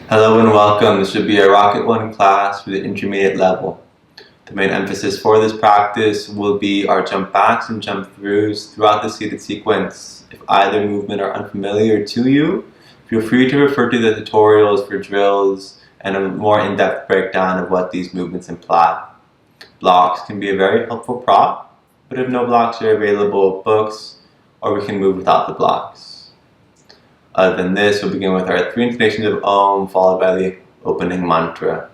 Hello and welcome. This should be a Rocket 1 class for the intermediate level. The main emphasis for this practice will be our jump backs and jump throughs throughout the seated sequence. If either movement are unfamiliar to you, feel free to refer to the tutorials for drills and a more in-depth breakdown of what these movements imply. Blocks can be a very helpful prop, but if no blocks are available, books, or we can move without the blocks. Other than this, we'll begin with our 3 intonations of Om, followed by the opening mantra.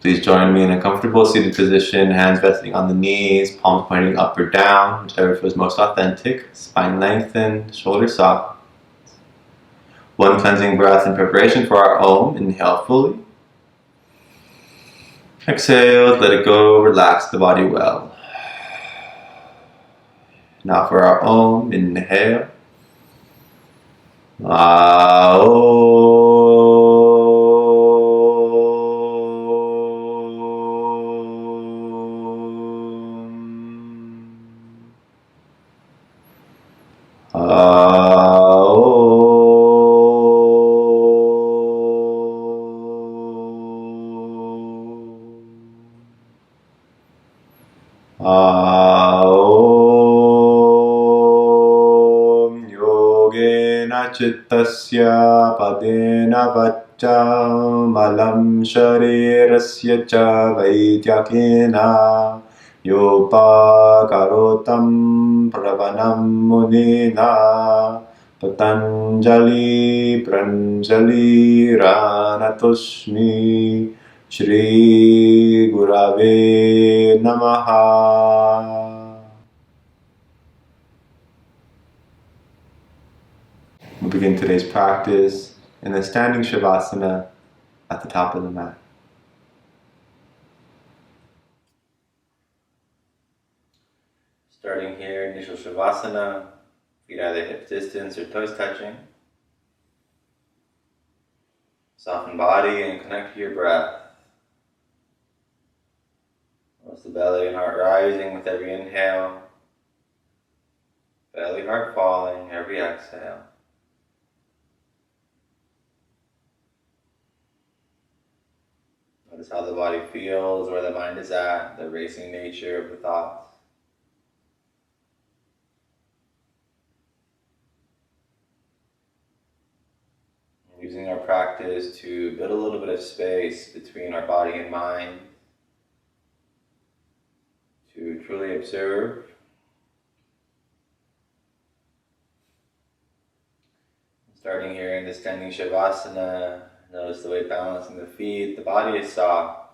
Please join me in a comfortable seated position, hands resting on the knees, palms pointing up or down, whichever feels most authentic, spine lengthened, shoulders soft. One cleansing breath in preparation for our Om. Inhale fully. Exhale, let it go, relax the body well. Now for our Om, inhale. Chittasya padena vacca malam sharirasya cha vaidyakena yopa karotam pravanam munina patanjali pranjali ranatushmi shri gurave namaha. We'll begin today's practice in the standing Shavasana at the top of the mat. Starting here, initial Shavasana, feet either hip distance or toes touching. Soften body and connect to your breath. Notice the belly and heart rising with every inhale. Belly, heart falling every exhale. Notice how the body feels, where the mind is at, the racing nature of the thoughts. Using our practice to build a little bit of space between our body and mind, to truly observe. Starting here in the standing Shavasana, notice the weight balancing the feet, the body is soft.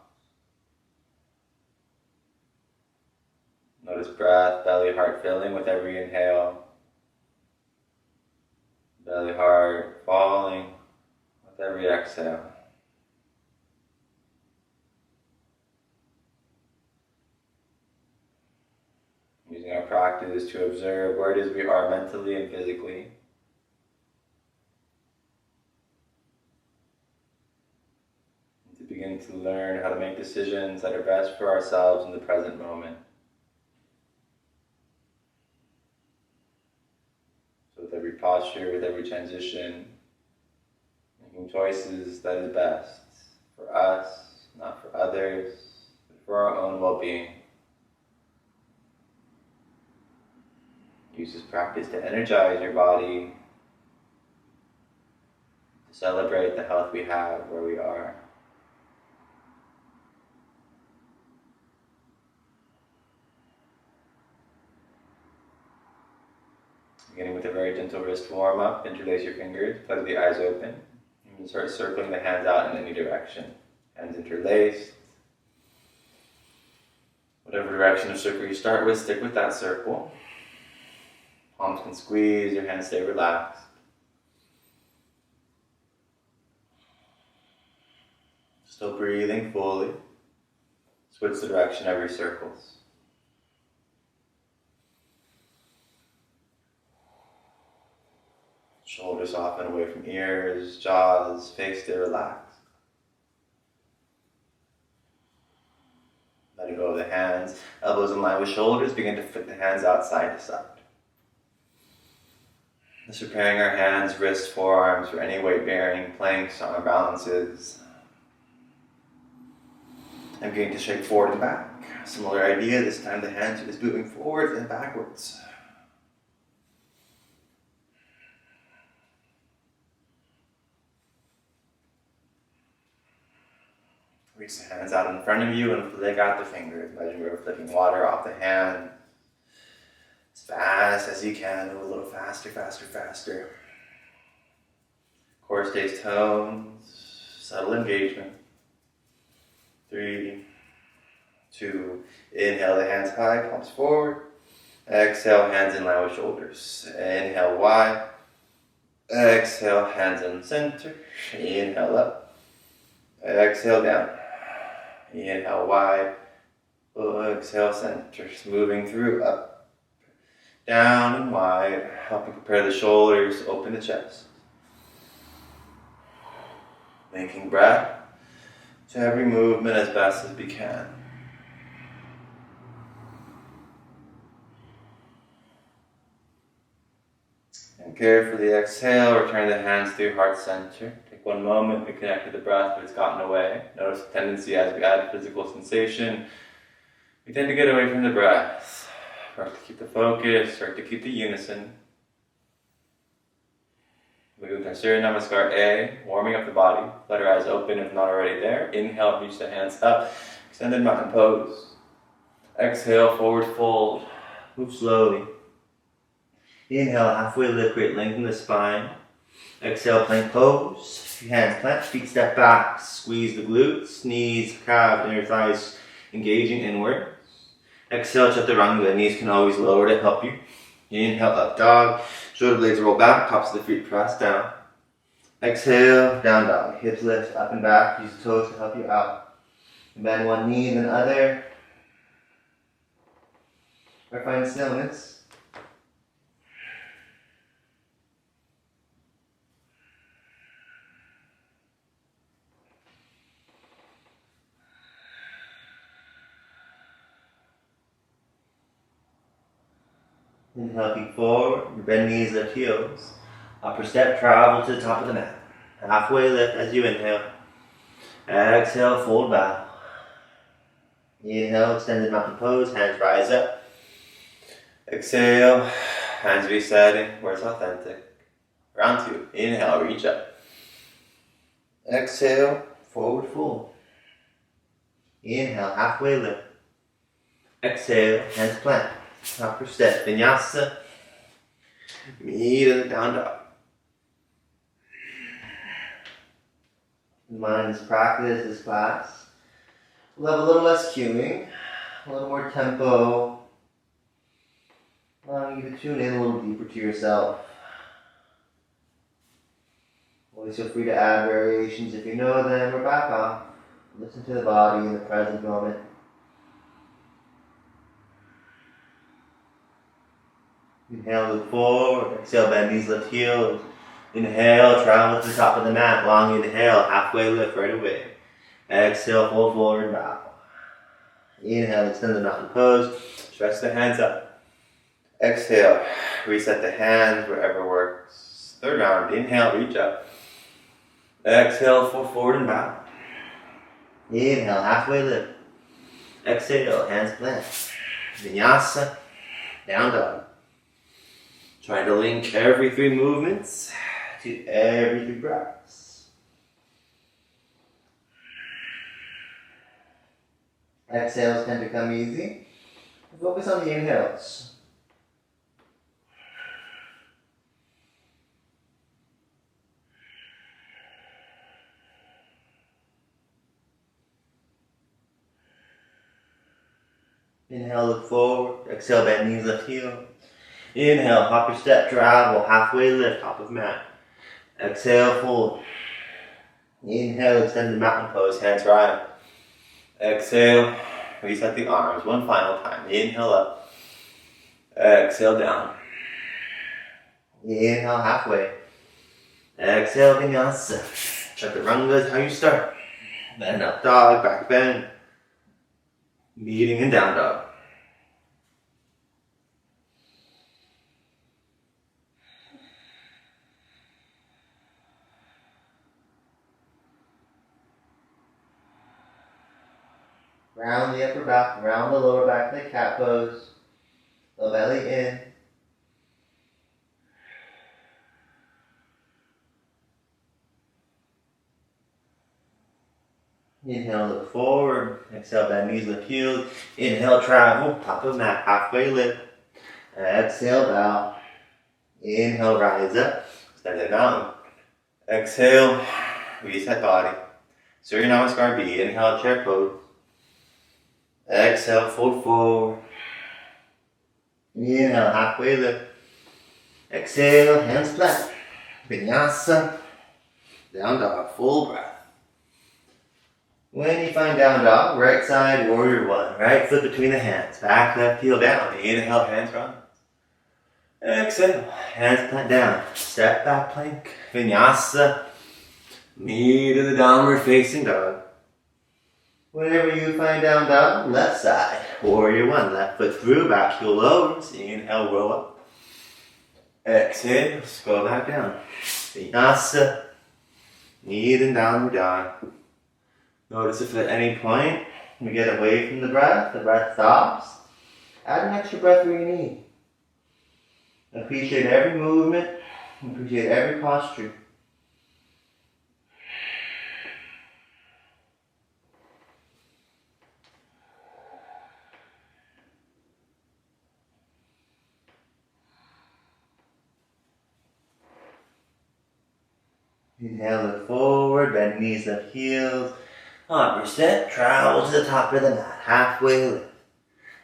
Notice breath, belly, heart filling with every inhale. Belly, heart falling with every exhale. Using our practice to observe where it is we are mentally and physically. Begin to learn how to make decisions that are best for ourselves in the present moment. So with every posture, with every transition, making choices that is best for us, not for others, but for our own well-being. Use this practice to energize your body, to celebrate the health we have where we are. Beginning with a very gentle wrist warm-up, interlace your fingers, plug the eyes open, and start circling the hands out in any direction. Hands interlaced. Whatever direction of circle you start with, stick with that circle. Palms can squeeze, your hands stay relaxed. Still breathing fully. Switch the direction of your circles. Shoulders soften away from ears, jaws, face stay relaxed. Letting go of the hands, elbows in line with shoulders, begin to flick the hands out side to side. Just preparing our hands, wrists, forearms for any weight bearing, planks, arm balances. I'm going to shake forward and back. Similar idea, this time the hands are just moving forward and backwards. Reach the hands out in front of you and flick out the fingers. Imagine we're flicking water off the hand. As fast as you can, move a little faster, faster, faster. Core stays toned, subtle engagement. 3, 2, inhale the hands high, palms forward. Exhale, hands in line with shoulders. Inhale wide. Exhale, hands in center. Inhale up. Exhale down. Inhale wide. Exhale center. Moving through up, down and wide. Helping prepare the shoulders, open the chest. Making breath to every movement as best as we can. And carefully exhale, return the hands through heart center. Take one moment to connect with the breath if it's gotten away. Notice the tendency as we add physical sensation, we tend to get away from the breath. Start to keep the focus, start to keep the unison. Moving Surya Namaskar A, warming up the body. Let our eyes open if not already there. Inhale, reach the hands up. Extended mountain pose. Exhale, forward fold. Move slowly. Inhale, halfway lift, great lengthen the spine. Exhale, plank pose. Hands plant, feet step back. Squeeze the glutes, knees, calves, inner thighs engaging inward. Exhale, chaturanga. Knees can always lower to help you. Inhale, up dog. Shoulder blades roll back, tops of the feet press down. Exhale, down dog. Hips lift up and back. Use the toes to help you out. Bend one knee, then other. Or find stillness. Inhale, peek forward, bend knees, lift heels. Upper step, travel to the top of the mat. Halfway lift as you inhale. Exhale, fold bow. Inhale, extended mountain pose, hands rise up. Exhale, hands resetting where it's authentic. Round 2, inhale, reach up. Exhale, forward fold. Inhale, halfway lift. Exhale, hands plant. Upper step, Vinyasa. Knee to the down dog. Mind's practice, this class. We'll have a little less cueing, a little more tempo, allowing you to tune in a little deeper to yourself. Always feel free to add variations if you know them, or back off. Listen to the body in the present moment. Inhale, look forward. Exhale, bend knees, lift heels. Inhale, travel to the top of the mat. Long inhale, halfway lift right away. Exhale, fold forward, bow. Inhale, extend the mountain pose. Stretch the hands up. Exhale, reset the hands wherever works. Third round, inhale, reach up. Exhale, fold forward and bow. Inhale, halfway lift. Exhale, hands plant. Vinyasa, down dog. Try to link every 3 movements to every 3 breaths. Exhales tend to come easy. Focus on the inhales. Inhale, look forward. Exhale, bend knees, lift heel. Inhale, hop your step, travel, halfway lift, top of mat. Exhale, fold. Inhale, extend the mountain pose, hands right. Exhale, reset the arms, one final time. Inhale up. Exhale down. Inhale, halfway. Exhale, Vinyasa. Chaturanga is how you start. Then up dog, back bend. Meeting in down dog. Round the upper back, round the lower back like cat pose. Low belly in. Inhale, look forward. Exhale, bend knees, lift heels. Inhale, travel. Top of mat, halfway lift. Exhale, bow. Inhale, rise up. Step it down. Exhale, reset body. Surya Namaskar B. Inhale, chair pose. Exhale, fold forward. Inhale, halfway lift. Exhale, hands flat. Vinyasa. Down dog, full breath. When you find down dog, right side, warrior one. Right foot between the hands. Back left heel down. Inhale, hands rise. Exhale, hands plant down. Step back plank. Vinyasa. Knee to the downward facing dog. Whenever you find down dog, left side, warrior one. Left foot through, back heel lowers. Inhale, roll up. Exhale, scroll back down. Vinyasa. Knee to downward dog. Notice if at any point you get away from the breath stops. Add an extra breath where you need. Appreciate every movement, appreciate every posture. Inhale, look forward, bend knees, lift heels. Upper step, travel to the top of the mat, halfway lift.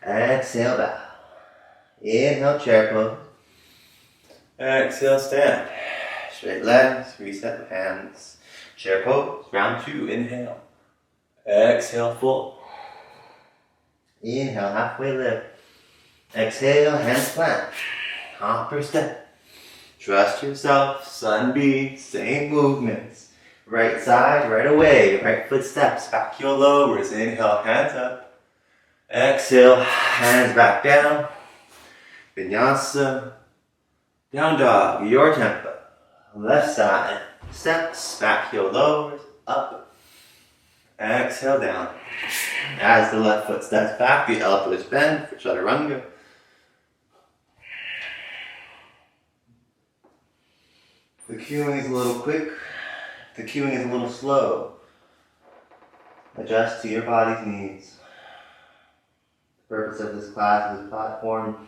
Exhale, bow. Inhale, chair pose. Exhale, stand. Straight legs, reset with hands. Chair pose, round two, inhale. Exhale, full. Inhale, halfway lift. Exhale, hands flat. Upper step. Trust yourself, sun B, same movements. Right side, right away, right foot steps, back heel lowers. Inhale, hands up. Exhale, hands back down. Vinyasa. Down dog, your tempo. Left side, steps, back heel lowers, up. Exhale, down. As the left foot steps back, the elbows bend for chaturanga. The cueing is a little quick. The cueing is a little slow. Adjust to your body's needs. The purpose of this class, this platform,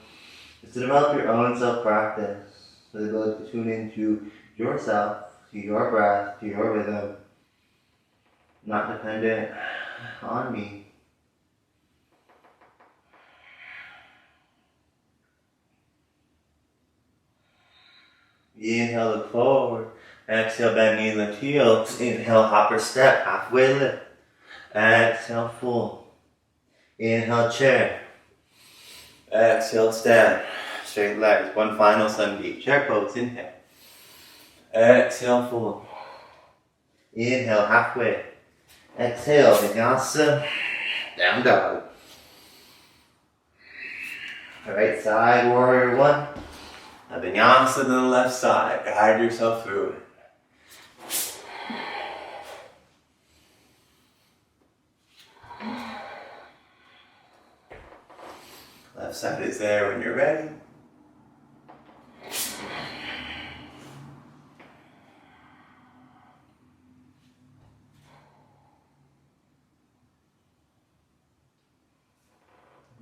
is to develop your own self-practice, so the ability to tune into yourself, to your breath, to your rhythm, not dependent on me. Inhale, look forward. Exhale, bend knee, lift heels. Inhale, hopper step, halfway lift. Exhale, full. Inhale, chair. Exhale, stand. Straight legs. One final sun beat. Chair pose, inhale. Exhale, full. Inhale, halfway. Exhale, vinyasa. Down dog. Right side, warrior one. A vinyasa to the left side. Guide yourself through it. Left side is there when you're ready.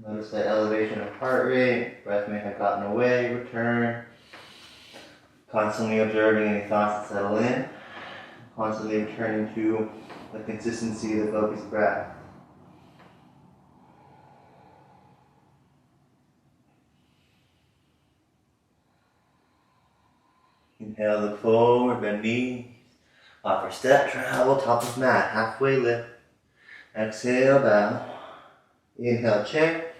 Notice that elevation of heart rate. Breath may have gotten away. Return. Constantly observing any thoughts that settle in. Constantly returning to the consistency of the focused breath. Inhale, look forward, bend knees. Upper step, travel, top of mat, halfway lift. Exhale, bow. Inhale, chair.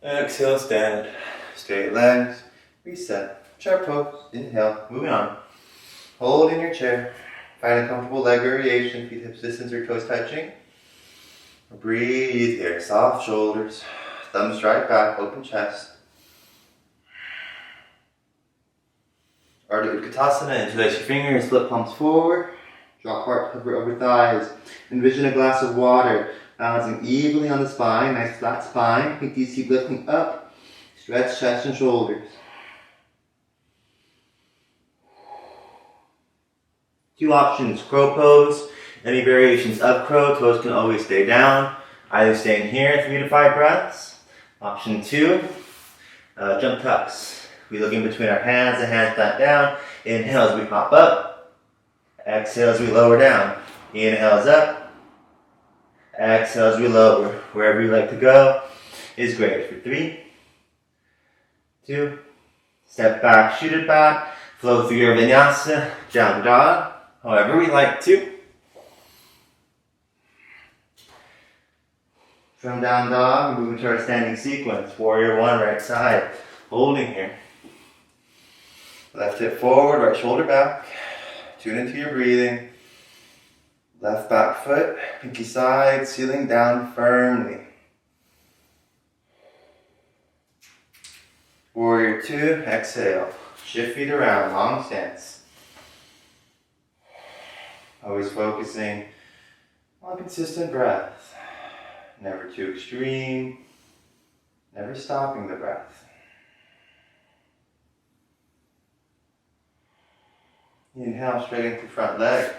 Exhale, stand. Straight legs, reset. Chair pose, inhale, moving on. Hold in your chair. Find a comfortable leg variation, feet hips distance or toes touching. Breathe here, soft shoulders. Thumbs straight back, open chest. Ardha Utkatasana, interlace your fingers, flip palms forward. Drop heart, hover over thighs. Envision a glass of water. Balancing evenly on the spine, nice flat spine. Pinkies keep lifting up. Stretch chest and shoulders. 2 options, crow pose. Any variations of crow, toes can always stay down. Either staying here, 3 to 5 breaths. Option 2, jump tucks. We look in between our hands, the hands flat down. Inhale as we pop up. Exhale as we lower down. Inhales up. Exhale as we lower. Wherever you like to go is great. For 3, 2, step back, shoot it back. Flow through your vinyasa, down dog. However we like to. From down dog, moving to our standing sequence. Warrior 1, right side. Holding here. Left hip forward, right shoulder back. Tune into your breathing. Left back foot, pinky side, sealing down firmly. Warrior 2, exhale. Shift feet around, long stance. Always focusing on consistent breath. Never too extreme, never stopping the breath. Inhale, straighten through front leg.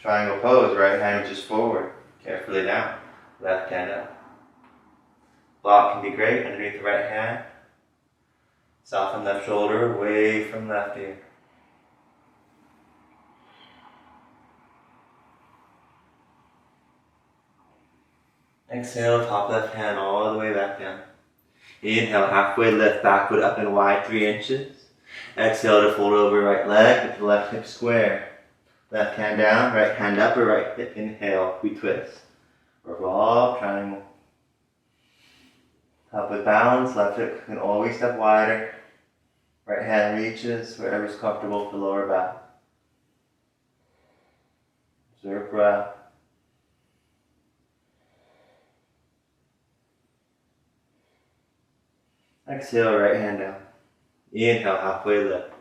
Triangle pose, right hand reaches forward, carefully down, left hand up. Block can be great underneath the right hand. Soften left shoulder, away from left ear. Exhale, top left hand all the way back down. Inhale, halfway lift, back foot up and wide, 3 inches. Exhale to fold over right leg with the left hip square. Left hand down, right hand up or right hip. Inhale, we twist. Revolve, triangle. Top with balance, left hip can always step wider. Right hand reaches wherever's comfortable for lower back. Observe breath. Exhale, right hand down. Inhale, halfway lift.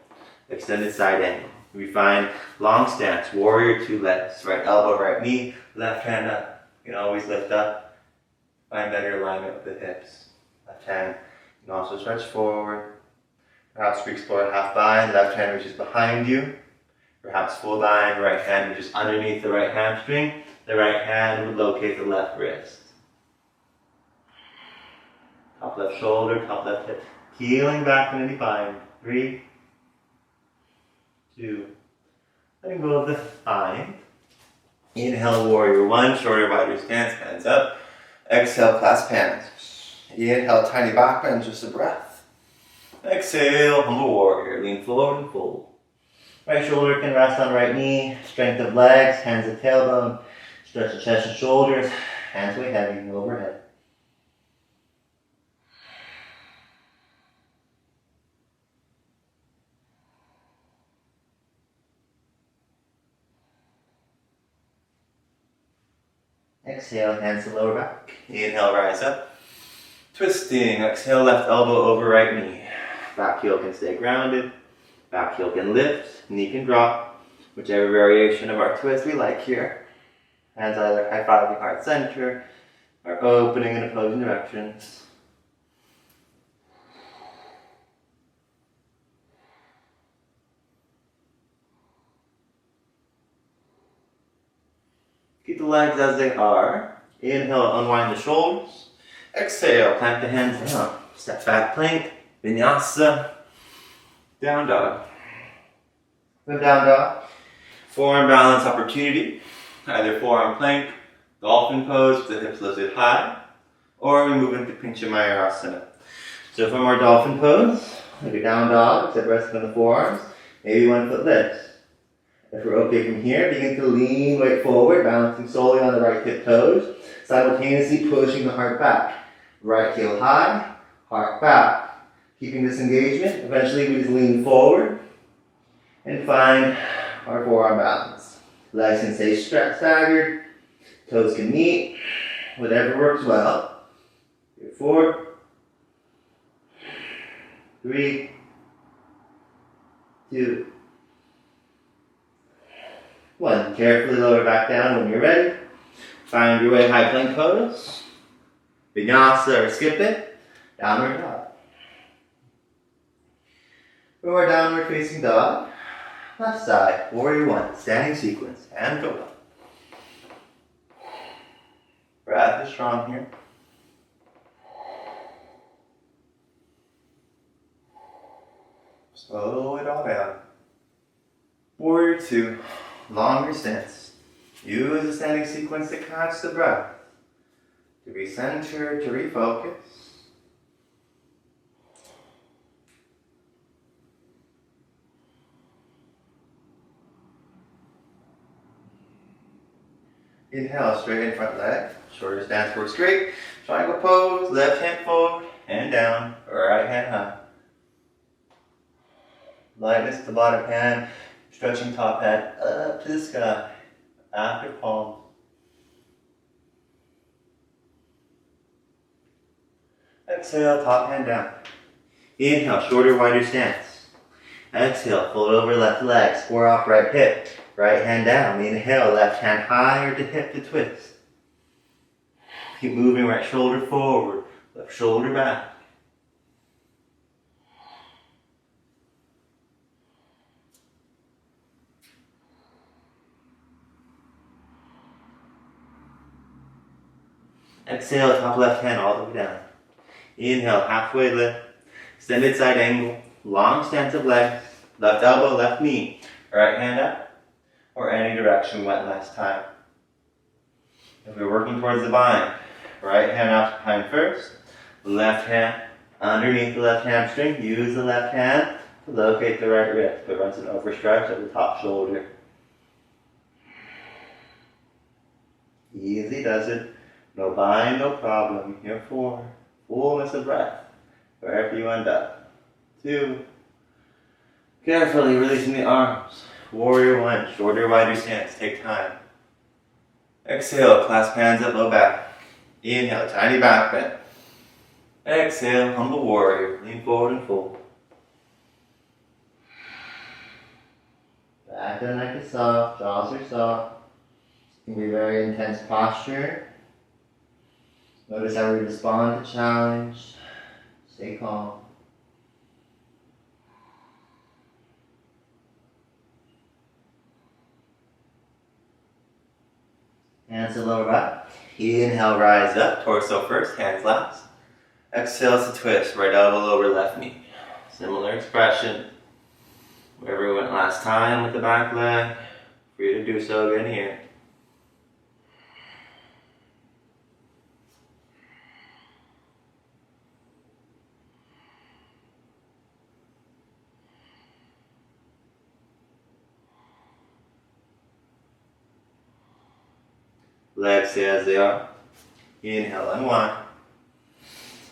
Extended side angle. We find long stance, warrior 2 legs. Right elbow, right knee, left hand up. You can always lift up. Find better alignment with the hips. Left hand, you can also stretch forward. Perhaps we explore half bind, left hand reaches behind you. Perhaps full bind, right hand reaches underneath the right hamstring. The right hand would locate the left wrist. Top left shoulder, top left hip. Peeling back from any bind. 3, 2, letting go of the bind. Inhale, warrior 1, shorter, wider stance, hands up. Exhale, clasp hands. Inhale, tiny back bend, just a breath. Exhale, humble warrior, lean forward and fold. Right shoulder can rest on right knee, strength of legs, hands at tailbone. Stretch the chest and shoulders, hands way heavy, overhead. Exhale, hands to lower back. Inhale, rise up. Twisting. Exhale, left elbow over right knee. Back heel can stay grounded. Back heel can lift. Knee can drop. Whichever variation of our twist we like here. Hands either high-fiving heart center or opening in opposing directions. Keep the legs as they are. Inhale, unwind the shoulders. Exhale, clamp the hands down. Step back plank, vinyasa, down dog. From down dog, forearm balance opportunity. Either forearm plank, dolphin pose with the hips lifted high, or we move into Pincha Mayurasana. So from our dolphin pose, maybe down dog, except resting on the forearms, maybe 1 foot lifts. If we're okay from here, begin to lean weight forward, balancing solely on the right hip toes, simultaneously pushing the heart back. Right heel high, heart back. Keeping this engagement, eventually we just lean forward and find our forearm balance. Legs can stay staggered, toes can meet, whatever works well. 4, 3, 2, 1. Carefully lower back down when you're ready. Find your way high plank pose. Vinyasa or skip it. Downward dog. Or downward facing dog. Left side, warrior one, standing sequence, and go up. Breath is strong here. Slow it all down. Warrior two, longer stance. Use the standing sequence to catch the breath. To recenter, to refocus. Inhale, straighten front leg. Shorter stance works great. Triangle pose, left hand forward and down, right hand high. Lightness to the bottom hand, stretching top head up to the sky. Active palm. Exhale, top hand down. Inhale, shorter, wider stance. Exhale, fold over left leg, square off right hip. Right hand down. Inhale, left hand higher to hip to twist. Keep moving, right shoulder forward, left shoulder back. Exhale, top left hand all the way down. Inhale, halfway lift, extended side angle, long stance of legs, left elbow, left knee, right hand up, or any direction we went last time. If we're working towards the bind, right hand out behind first, left hand underneath the left hamstring, use the left hand to locate the right wrist, but runs an overstretch of the top shoulder. Easy does it. No bind, no problem. Here 4. Fullness of breath. Wherever you end up. 2. Carefully releasing the arms. Warrior 1. Shorter, wider stance. Take time. Exhale. Clasp hands up, low back. Inhale. Tiny back bend. Exhale. Humble warrior. Lean forward and fold. Back of the neck is soft. Jaws are soft. It can be very intense posture. Notice how we respond to challenge. Stay calm. Hands to lower back. Inhale, rise up. Torso first, hands last. Exhale to twist. Right elbow over left knee. Similar expression. Wherever we went last time with the back leg. Free to do so again here. Legs stay as they are. Inhale, unwind.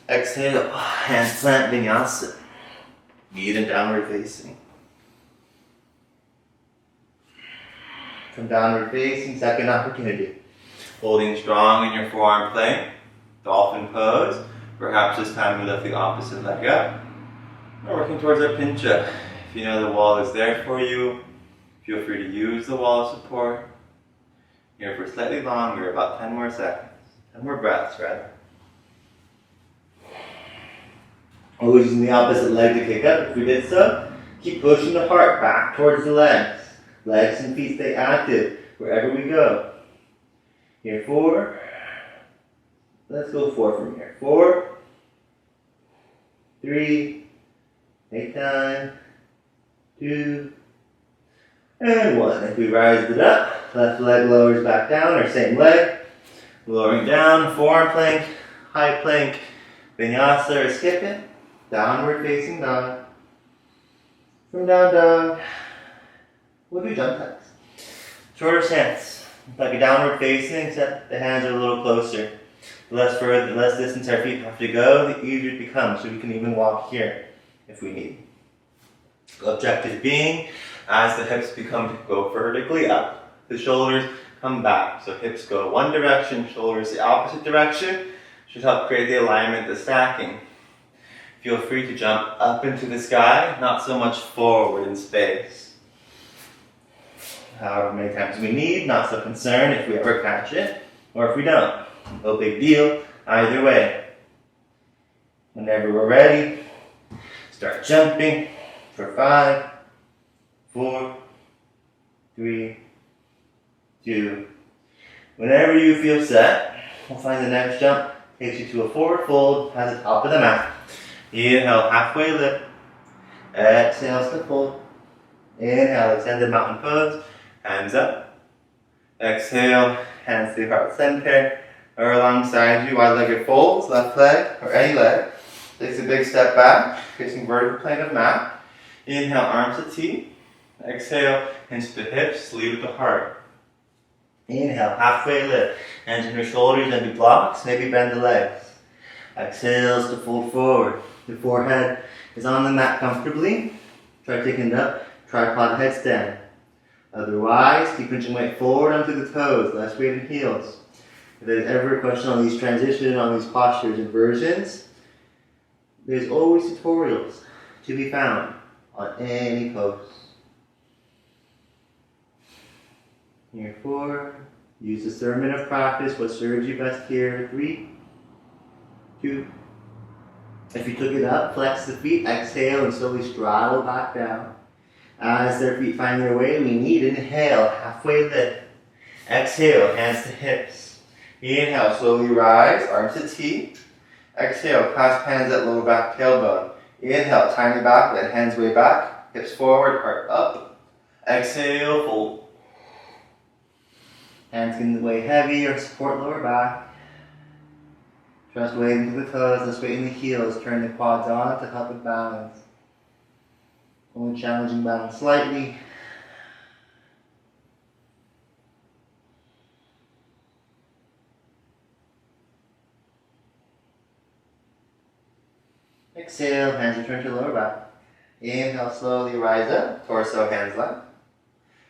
Exhale, hands plant vinyasa. Knee and downward facing. From downward facing, second opportunity. Holding strong in your forearm plank. Dolphin pose. Perhaps this time we lift the opposite leg up. We're working towards our pincha. If you know the wall is there for you, feel free to use the wall of support. Here for slightly longer, about 10 more seconds. 10 more breaths, rather. Always using the opposite leg to kick up. If we did so, keep pushing the heart back towards the legs. Legs and feet stay active wherever we go. Here 4. Let's go 4 from here. 4, 3, take time, 2, and 1. If we rise it up, left leg lowers back down, or same leg. Lowering down, forearm plank, high plank, vinyasa or skip it. Downward facing dog. From down dog, we'll do jump tucks. Shorter stance, like a downward facing, except the hands are a little closer. The less distance our feet have to go, the easier it becomes, so we can even walk here if we need. The objective being, as the hips go vertically up, the shoulders come back. So hips go one direction, shoulders the opposite direction. Should help create the alignment, the stacking. Feel free to jump up into the sky, not so much forward in space. However many times we need, not so concerned if we ever catch it. Or if we don't, no big deal, either way. Whenever we're ready, start jumping for 5, 4, 3, 2. Whenever you feel set, we'll find the next jump takes you to a forward fold at the top of the mat. Inhale, halfway lift. Exhale, step fold. Inhale, extended mountain pose. Hands up. Exhale, hands to the heart center or alongside you. Wide-legged folds, left leg or any leg. Takes a big step back, facing vertical plane of mat. Inhale, arms to T. Exhale, hinge the hips, lead with the heart. Inhale, halfway lift. Hands on your shoulders, maybe blocks, maybe bend the legs. Exhale to fold forward. The forehead is on the mat comfortably. Try taking it up, tripod headstand. Otherwise, keep pinching weight forward onto the toes, less weight in heels. If there's ever a question on these transitions, on these postures and versions, there's always tutorials to be found on any pose. Here 4, use discernment of practice, what serves you best here. 3, 2. If you took it up, flex the feet, exhale and slowly straddle back down. As their feet find their way, we need inhale, halfway lift. Exhale, hands to hips. Inhale, slowly rise, arms to T. Exhale, clasp hands at lower back tailbone. Inhale, tiny back, let hands way back, hips forward, heart up. Exhale, fold. Hands can weigh heavy or support lower back. Trust weight into the toes, let's weight in the heels. Turn the quads on to help with balance. Only challenging balance slightly. Exhale, hands return to lower back. Inhale, slowly rise up, torso, hands left.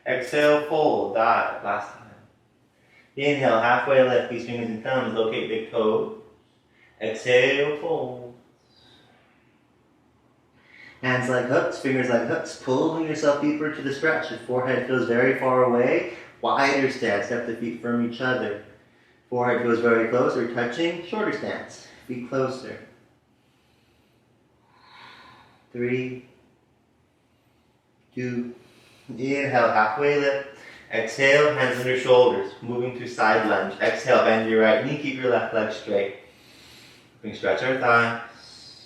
Exhale, fold, dive, last time. Inhale, halfway lift, these fingers and thumbs, locate big toes. Exhale, fold. Hands like hooks, fingers like hooks, pulling yourself deeper to the stretch. Your forehead feels very far away, wider stance, step the feet from each other. Forehead feels very close or touching, shorter stance, feet closer. 3, 2, inhale, halfway lift. Exhale, hands on your shoulders, moving to side lunge. Exhale, bend your right knee, keep your left leg straight. We can stretch our thighs.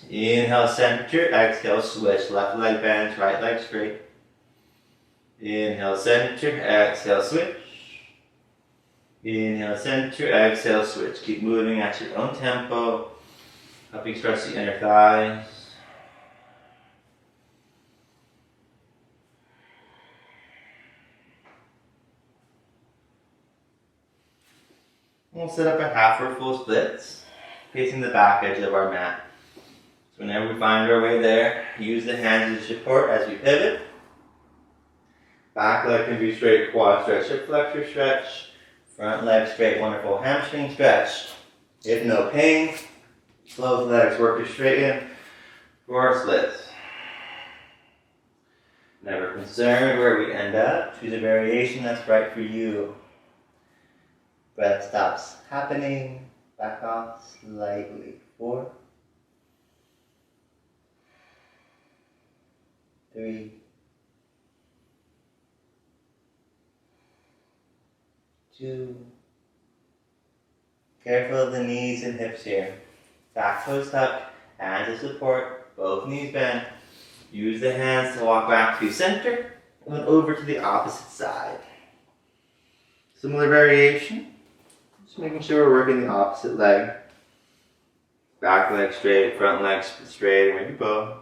Inhale, center, exhale, switch. Left leg bends, right leg straight. Inhale, center, exhale, switch. Inhale, center, exhale, switch. Keep moving at your own tempo, helping stretch the inner thighs. We'll set up a half or full splits, facing the back edge of our mat. So whenever we find our way there, use the hands as support as we pivot. Back leg can be straight, quad stretch, hip flexor stretch. Front leg straight, wonderful hamstring stretch. If no pain, both legs work to straighten for our splits. Never concerned where we end up. Choose a variation that's right for you. Breath stops happening. Back off slightly. 4, 3, 2. Careful of the knees and hips here. Back toes tucked, hands to support, both knees bent. Use the hands to walk back to center and then over to the opposite side. Similar variation. Just making sure we're working the opposite leg. Back leg straight, front leg straight, maybe both.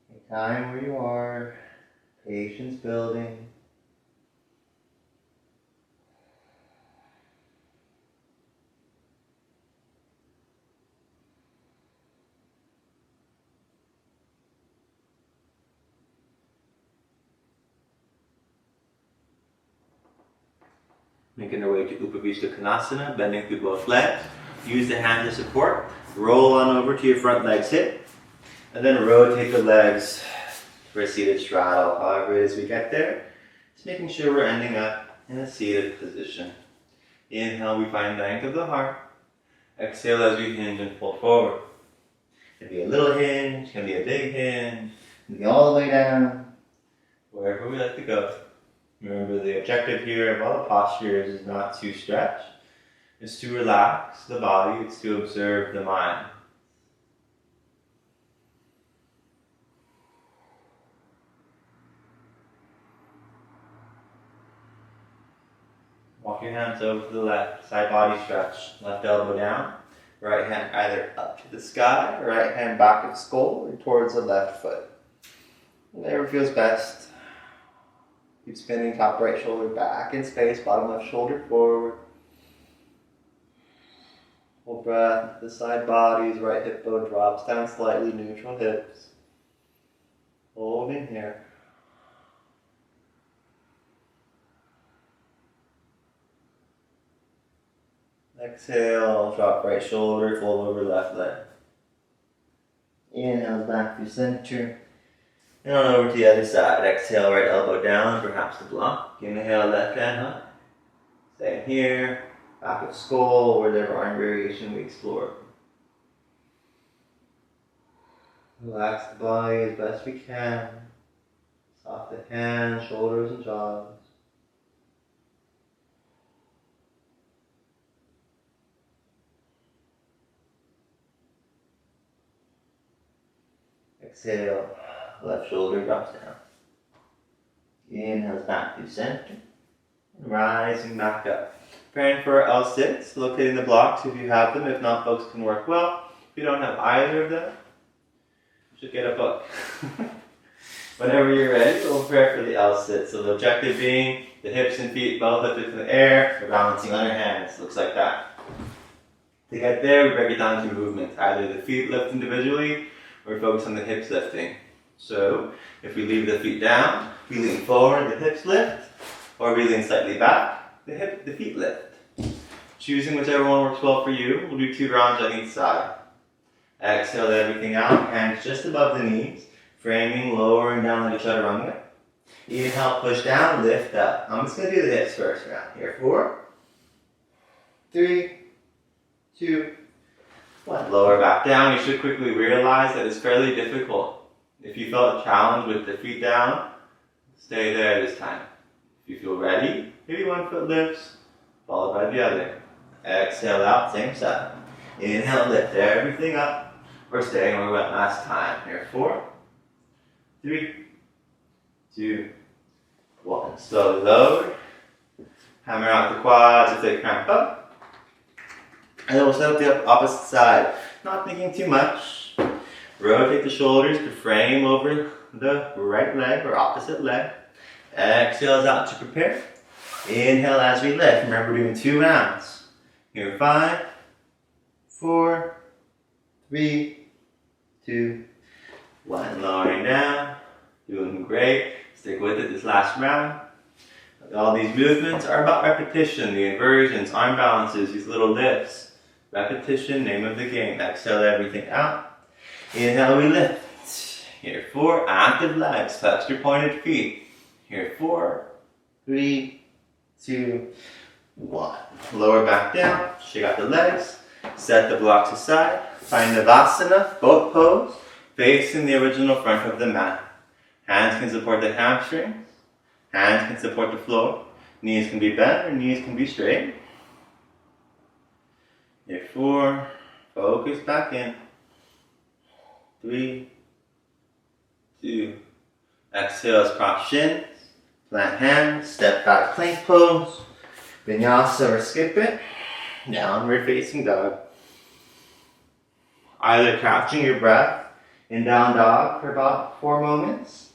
Take time where you are, patience building. Making our way to Upavishta Konasana, bending through both legs. Use the hands as support. Roll on over to your front leg sit. And then rotate the legs for a seated straddle. However it is we get there, just making sure we're ending up in a seated position. Inhale, we find length of the heart. Exhale as we hinge and fold forward. It can be a little hinge, it can be a big hinge, it can be all the way down, wherever we like to go. Remember, the objective here of all the postures is not to stretch, it's to relax the body, it's to observe the mind. Walk your hands over to the left, side body stretch, left elbow down, right hand either up to the sky, right hand back of the skull, or towards the left foot. Whatever feels best. Keep spinning, top right shoulder back in space, bottom left shoulder forward. Full breath, the side bodies, right hip bone drops down slightly, neutral hips. Holding here. Exhale, drop right shoulder, fold over left leg. Inhale back through center. And on over to the other side. Exhale, right elbow down, perhaps the block. Inhale, left hand up. Staying here, back of skull, whatever arm variation we explore. Relax the body as best we can. Soft the hands, shoulders, and jaws. Exhale, left shoulder drops down. Inhales back through center. And rising back up. Preparing for our L6, locating the blocks if you have them. If not, books can work well. If you don't have either of them, you should get a book. Whenever you're ready, we'll prepare for the L6. So the objective being the hips and feet both lifted to the air. We're balancing on our hands. Looks like that. To get there, we break it down into movements. Either the feet lift individually, or focus on the hips lifting. So, if we leave the feet down, we lean forward, the hips lift, or we lean slightly back, the feet lift. Choosing whichever one works well for you, we'll do 2 rounds on each side. Exhale everything out, hands just above the knees, framing, lowering down like a chaturanga. Inhale, push down, lift up. I'm just going to do the hips first round. Here, 4, 3, 2, 1. Lower back down. You should quickly realize that it's fairly difficult. If you felt a challenge with the feet down, stay there this time. If you feel ready, maybe one foot lifts, followed by the other. Exhale out, same side. Inhale, lift everything up. We're staying where we went last time. Here, 4, 3, 2, 1. Slowly lower. Hammer out the quads if they cramp up. And then we'll set up the opposite side. Not thinking too much. Rotate the shoulders to frame over the right leg or opposite leg. Exhales out to prepare. Inhale as we lift. Remember, we're doing 2 rounds. Here, 5, 4, 3, 2, 1. Lowering down. Doing great. Stick with it this last round. All these movements are about repetition. The inversions, arm balances, these little lifts. Repetition, name of the game. Exhale everything out. Inhale, we lift. Here, 4, active legs, flex your pointed feet. Here, 4, 3, 2, 1. Lower back down, shake out the legs, set the blocks aside, find Navasana, boat pose, facing the original front of the mat. Hands can support the hamstrings, hands can support the floor, knees can be bent or knees can be straight. Here, 4, focus back in, 3, 2, exhale, cross shins, plant hands, step back plank pose, Vinyasa or skip it, downward facing dog. Either catching your breath in down dog for about 4 moments,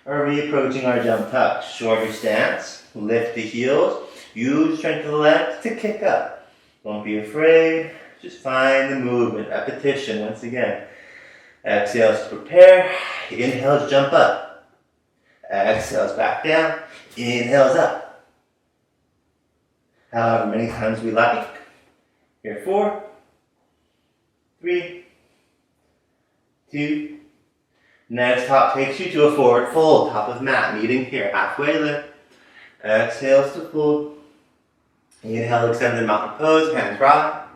or reapproaching our jump tuck. Shorter stance, lift the heels, use strength of the legs to kick up. Don't be afraid, just find the movement, repetition once again. Exhales to prepare, inhales jump up. Exhales back down, inhales up. However many times we like. Here, 4, 3, 2, Next hop takes you to a forward fold, top of mat, meeting here, halfway lift. Exhales to fold. Inhale, extended mountain pose, hands rise.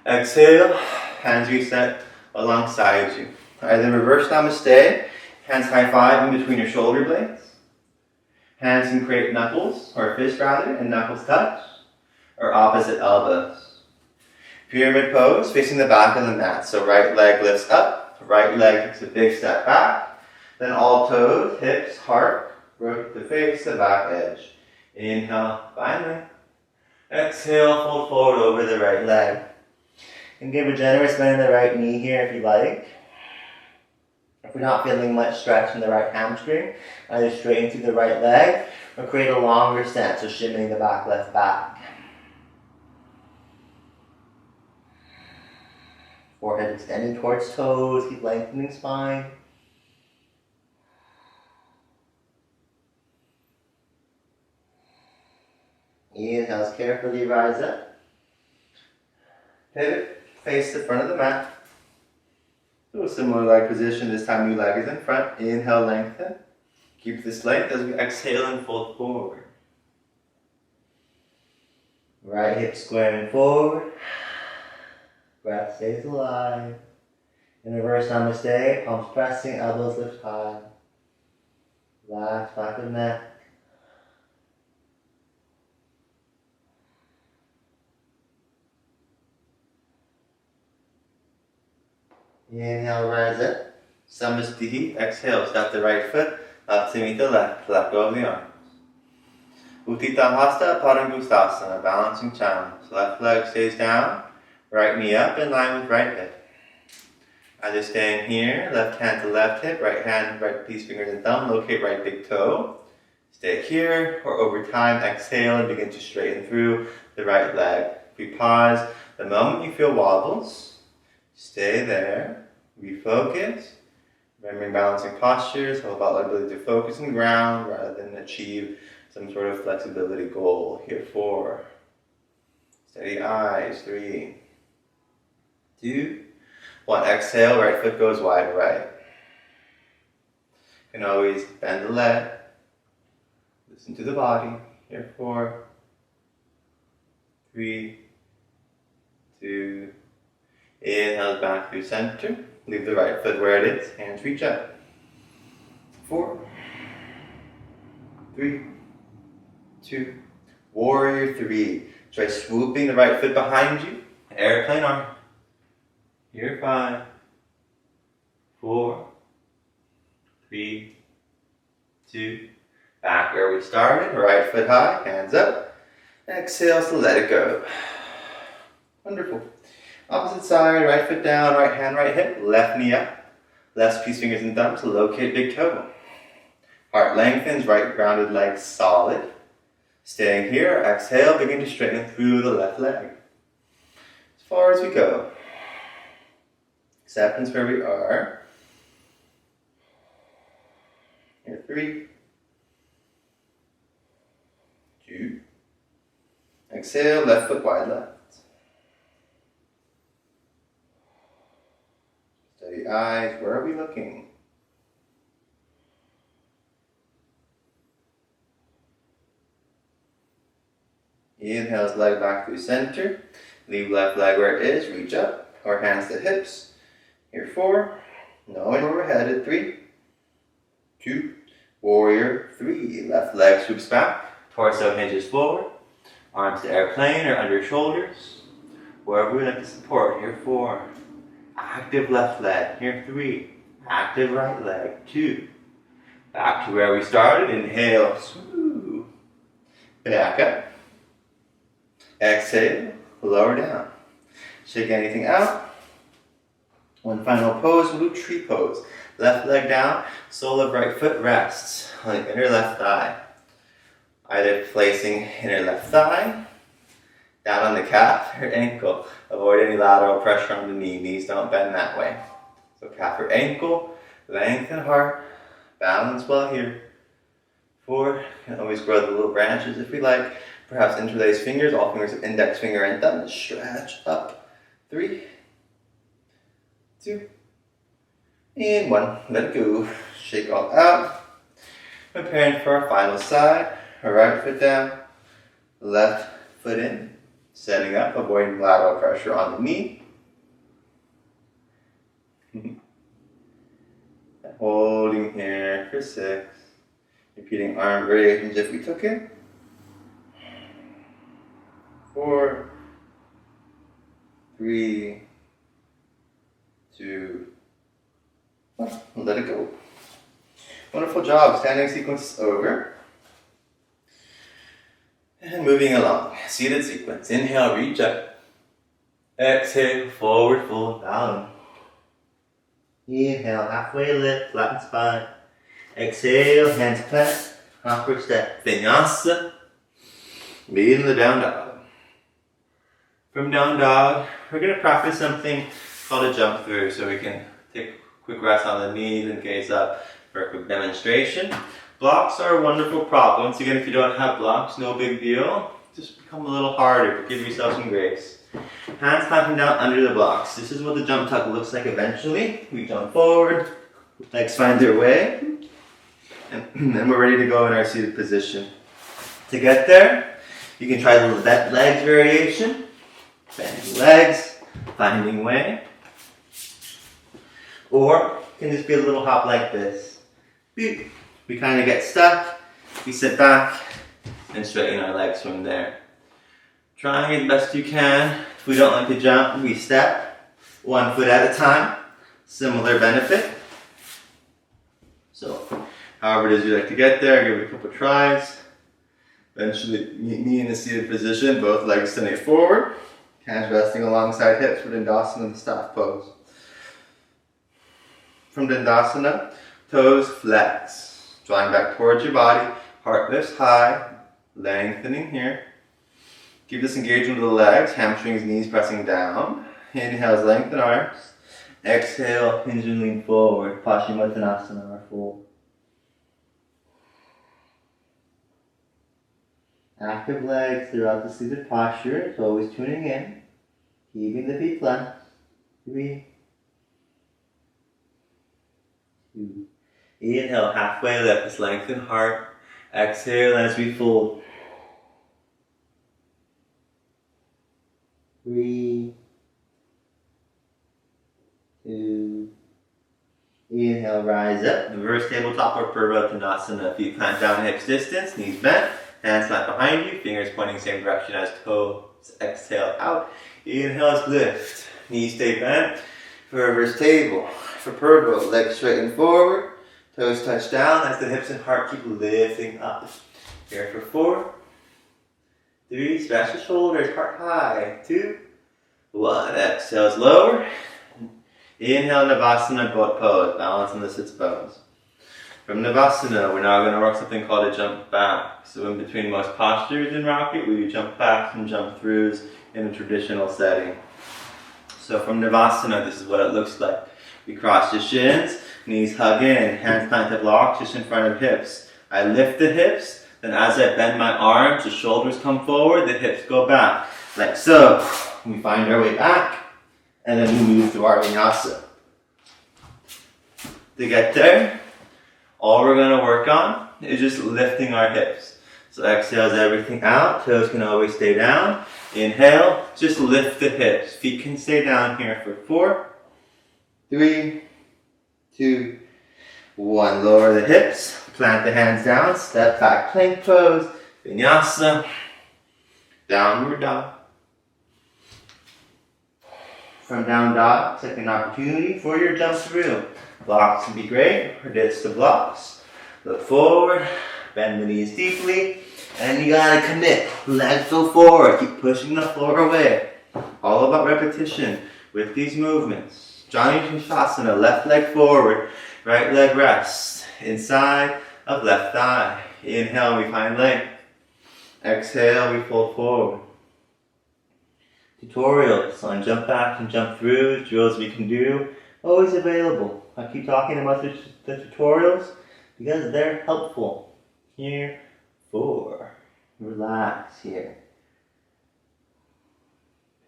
Exhale, hands reset alongside you. Either reverse namaste, hands high five in between your shoulder blades. Hands can create knuckles, or fist rather, and knuckles touch, or opposite elbows. Pyramid pose, facing the back of the mat. So right leg lifts up, right leg takes a big step back. Then all toes, hips, heart, rotate the face, the back edge. Inhale, finally. Exhale, fold forward over the right leg. And give a generous bend in the right knee here if you like. If we're not feeling much stretch in the right hamstring, either straighten through the right leg or create a longer stance, so shimmying the back left back. Forehead extending towards toes, keep lengthening spine. Inhales, carefully rise up. Pivot, face the front of the mat. Do a similar leg position, this time new leg is in front. Inhale, lengthen. Keep this length as we exhale and fold forward. Right hip squaring forward. Breath stays alive. In reverse namaste, palms pressing, elbows lift high. Relax back of neck. Inhale, rise up. Samastiti. Exhale, step the right foot up to meet the left. Let go of the arms. Uttita Hasta Padangustasana, balancing challenge. Left leg stays down. Right knee up in line with right hip. Either staying here, left hand to left hip, right hand, right piece, fingers and thumb, locate right big toe. Stay here, or over time, exhale and begin to straighten through the right leg. If we pause, the moment you feel wobbles, stay there, refocus. Remembering balancing postures, all about our ability to focus on the ground rather than achieve some sort of flexibility goal. Here, 4. Steady eyes, 3, 2, 1. Exhale, right foot goes wide right. You can always bend the leg. Listen to the body. Here, 4, 3, 2. Inhale back through center. Leave the right foot where it is. Hands reach up. 4, 3, 2. Warrior 3. Try swooping the right foot behind you. Airplane arm. Here, 5, 4, 3, 2. Back where we started. Right foot high. Hands up. Exhale, so let it go. Wonderful. Opposite side, right foot down, right hand, right hip, left knee up. Left piece, fingers and thumbs, locate big toe. Heart lengthens, right grounded leg solid. Staying here, exhale, begin to straighten through the left leg. As far as we go. Acceptance where we are. Here, 3, 2. Exhale, left foot wide left. Steady eyes, where are we looking? Inhales, leg back through center. Leave left leg where it is, reach up, or hands to hips. Here, 4. Knowing where we're headed, 3, 2. Warrior 3. Left leg swoops back, torso hinges forward. Arms to airplane or under shoulders. Wherever we like to support, here, 4. Active left leg, here, 3. Active right leg, 2. Back to where we started, inhale, swoo. Back up. Exhale, lower down. Shake anything out. One final pose, we'll do tree pose. Left leg down, sole of right foot rests on the inner left thigh. Either placing inner left thigh, down on the calf or ankle. Avoid any lateral pressure on the knee. Knees don't bend that way. So calf or ankle, lengthen heart, balance well here. 4, can always grow the little branches if we like. Perhaps interlace fingers, all fingers of index finger and thumb. Stretch up. 3, 2. And 1, let go. Shake all out. Preparing for our final side. Right foot down, left foot in. Setting up, avoiding lateral pressure on the knee. Holding here for 6. Repeating arm variations if we took it. 4, 3, 2, 1. Let it go. Wonderful job. Standing sequence over. And moving along. Seated sequence. Inhale, reach up. Exhale, forward fold down. Inhale, halfway lift, flatten spine. Exhale, hands plant, awkward step. Vinyasa. Meeting the down dog. From down dog, we're going to practice something called a jump through, so we can take a quick rest on the knees and gaze up for a quick demonstration. Blocks are a wonderful prop. Once again, if you don't have blocks, no big deal. Just become a little harder, but give yourself some grace. Hands clamping down under the blocks. This is what the jump tuck looks like eventually. We jump forward, legs find their way, and then we're ready to go in our seated position. To get there, you can try the legs variation. Bending legs, finding way. Or it can just be a little hop like this. We kind of get stuck, we sit back, and straighten our legs from there. Trying it best you can. If we don't like to jump, we step 1 foot at a time. Similar benefit. So, however it is you like to get there, give it a couple tries. Eventually, meet me in a seated position, both legs extended forward. Hands resting alongside hips for Dandasana, the staff pose. From Dandasana, toes flex. Drawing back towards your body, heart lifts high, lengthening here. Keep this engagement with the legs, hamstrings, knees pressing down. Inhales, lengthen arms. Exhale, hinge and lean forward. Paschimottanasana, or fold. Active legs throughout the seated posture. It's always tuning in. Keeping the feet flat. 3, 2. Inhale, halfway lift. Let's lengthen heart. Exhale as we fold. 3, 2. Inhale, rise up. Reverse tabletop or Purvottanasana. Feet plant down, hips distance, knees bent. Hands flat behind you, fingers pointing same direction as toes. Exhale out. Inhale, lift. Knees stay bent. For reverse table. For Purvo, legs straighten forward. Toes touch down as the hips and heart keep lifting up. Here for 4, 3, stretch the shoulders, heart high. 2, 1. Exhales lower. Inhale, Navasana, boat pose. Balance on the sits bones. From Navasana, we're now going to work something called a jump back. So in between most postures in rocket, we do jump backs and jump throughs in a traditional setting. So from Navasana, this is what it looks like. We cross the shins, knees hug in, hands planted blocks just in front of hips. I lift the hips, then as I bend my arms, the shoulders come forward, the hips go back. Like so. We find our way back, and then we move to our vinyasa. To get there, all we're going to work on is just lifting our hips. So exhales everything out, toes can always stay down. Inhale, just lift the hips. Feet can stay down here for 4, 3, 2, 1. Lower the hips, plant the hands down, step back, plank pose, vinyasa, downward dog. From down dog, second opportunity for your jump through. Blocks can be great, or ditch the blocks. Look forward, bend the knees deeply, and you gotta commit. Legs go forward, keep pushing the floor away. All about repetition with these movemts. Jani Shasana, left leg forward, right leg rests. Inside of left thigh. Inhale, we find length. Exhale, we fold forward. Tutorials on jump back and jump through, drills we can do, always available. I keep talking about the tutorials because they're helpful. Here, 4. Relax here.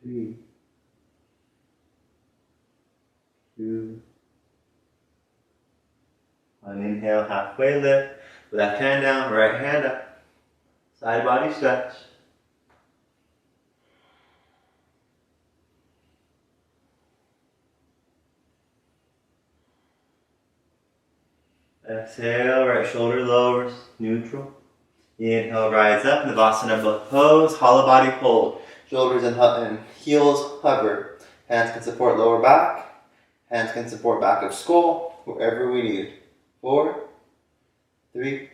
3, 2, Inhale, halfway lift. Left hand down, right hand up. Side body stretch. Exhale, right shoulder lowers, neutral. Inhale, rise up, Navasana pose, hollow body hold. Shoulders and heels hover. Hands can support lower back. Hands can support back of skull, wherever we need. 4, 3,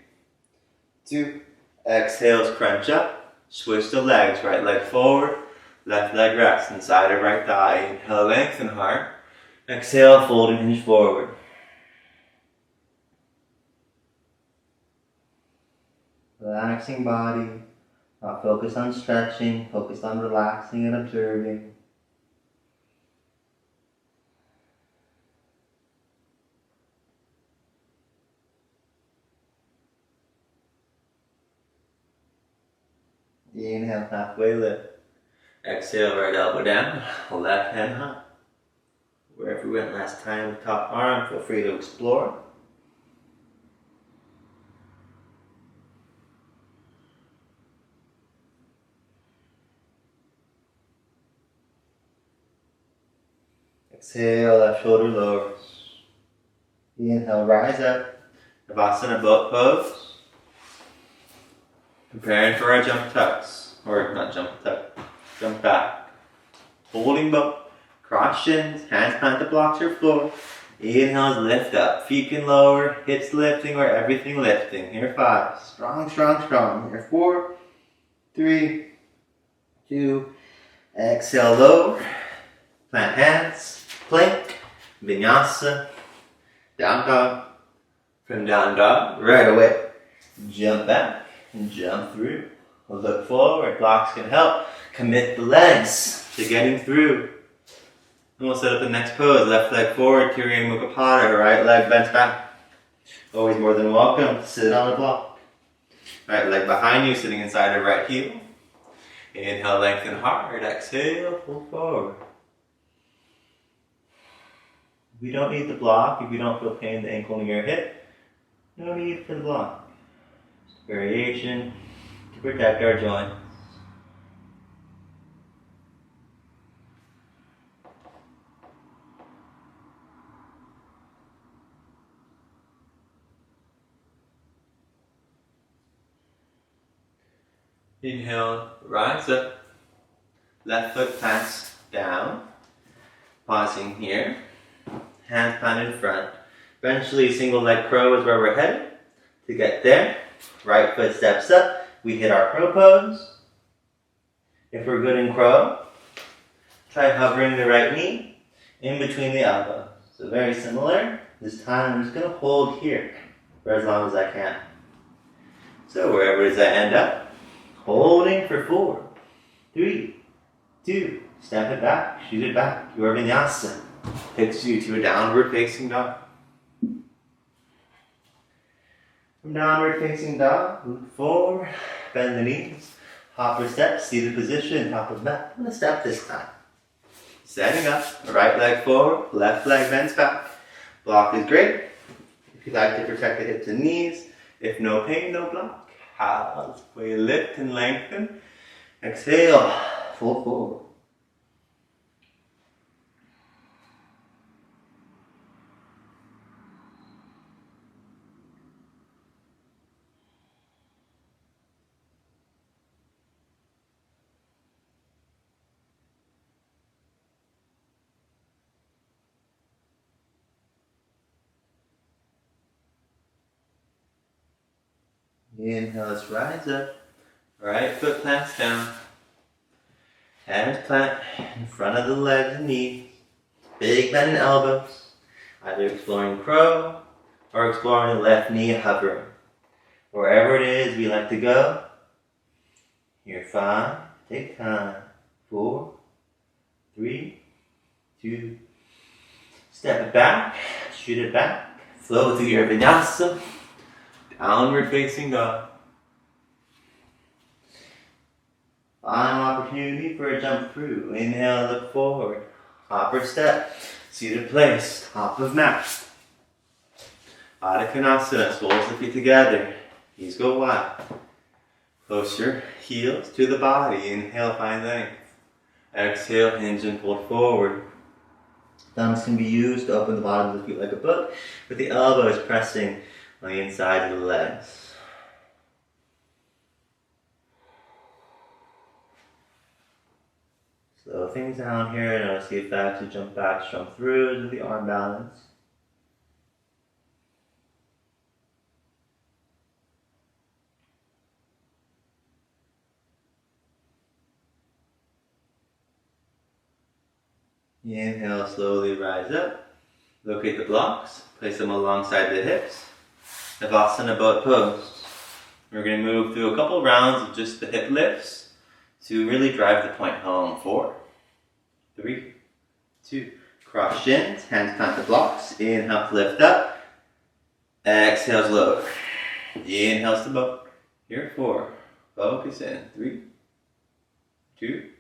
2. Exhale, crunch up. Switch the legs, right leg forward, left leg rests inside of right thigh. Inhale, lengthen heart. Exhale, fold and hinge forward. Relaxing body, not focus on stretching, focus on relaxing and observing. Inhale, halfway lift. Exhale, right elbow down, left hand high. Wherever we went last time, top arm, feel free to explore. Exhale, left shoulder lowers. Inhale, rise up. Navasana boat pose. Preparing for our jump tucks. Or not jump tuck, jump back. Holding boat. Cross shins, hands plant the blocks or floor. Inhales, lift up. Feet can lower, hips lifting or everything lifting. Here 5. Strong, strong, strong. Here 4, 3, 2. Exhale, lower. Plant hands. Plank, Vinyasa, down dog. From down dog, right away. Jump back and jump through. Look forward, blocks can help. Commit the legs to getting through. And we'll set up the next pose. Left leg forward, Tirya Mukha Pada, right leg bent back. Always more than welcome to sit on the block. Right leg behind you, sitting inside of right heel. Inhale, lengthen hard. Exhale, pull forward. We don't need the block if you don't feel pain in the ankle and your hip. No need for the block. Just variation to protect our joints. Inhale, rise up. Left foot plants down. Pausing here. Hands planted in front. Eventually, single leg crow is where we're headed. To get there, right foot steps up. We hit our crow pose. If we're good in crow, try hovering the right knee in between the elbows. So very similar. This time I'm just going to hold here for as long as I can. So wherever it is I end up, holding for 4, 3, 2, step it back, shoot it back. Your Vinyasa takes you to a downward facing dog. From downward facing dog, look forward, bend the knees, hopper step, seated position, top of mat. I'm going to step this time. Setting up, right leg forward, left leg bends back. Block is great. If you'd like to protect the hips and knees, if no pain, no block. Halfway lift and lengthen. Exhale, fold forward. Inhale, let's rise up. Right foot plants down. Hands plant in front of the legs and knees. Big bend in elbows. Either exploring crow or exploring the left knee hovering. Wherever it is we like to go. Here 5, take time. 4, 3, 2. Step it back, shoot it back. Flow through your Vinyasa. Downward facing dog. Final opportunity for a jump through. Inhale, look forward. Hopper step. Seated place. Top of mat. Adho Konasana, soles the feet together. Knees go wide. Close your heels to the body. Inhale, find length. Exhale, hinge and fold forward. Thumbs can be used to open the bottom of the feet like a book, with the elbows pressing on the inside of the legs. Slow things down here. Notice the effects of jump backs, jump throughs with the arm balance. Inhale, slowly rise up. Locate the blocks. Place them alongside the hips. Navasana boat pose. We're going to move through a couple rounds of just the hip lifts to really drive the point home. 4, 3, 2. Cross shins. Hands plant the blocks. Inhale to lift up. Exhale to lower. Inhales to boat. Here, 4. Focus in. 3, 2.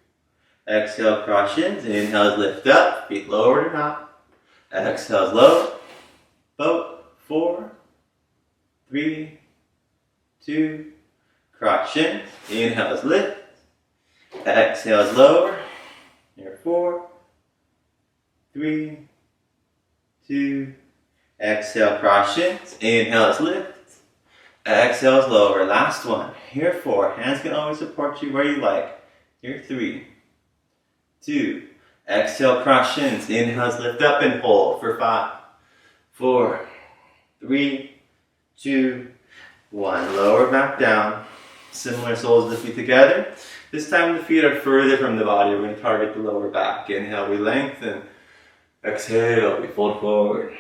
Exhale, cross shins. Inhale, lift up. Feet lowered or not. Exhale, low. Boat. 4, 3, 2. Cross shins. Inhale, lift. Exhale, lower. Here, 4, 3, 2. Exhale, cross shins. Inhale, lift. Exhale, lower. Last one. Here, 4. Hands can always support you where you like. Here, 3, 2. Exhale, cross shins. Inhales, lift up and hold for 5, 4, 3, 2, 1. Lower back down. Similar soles of the feet together. This time the feet are further from the body. We're going to target the lower back. Inhale, we lengthen. Exhale, we fold forward.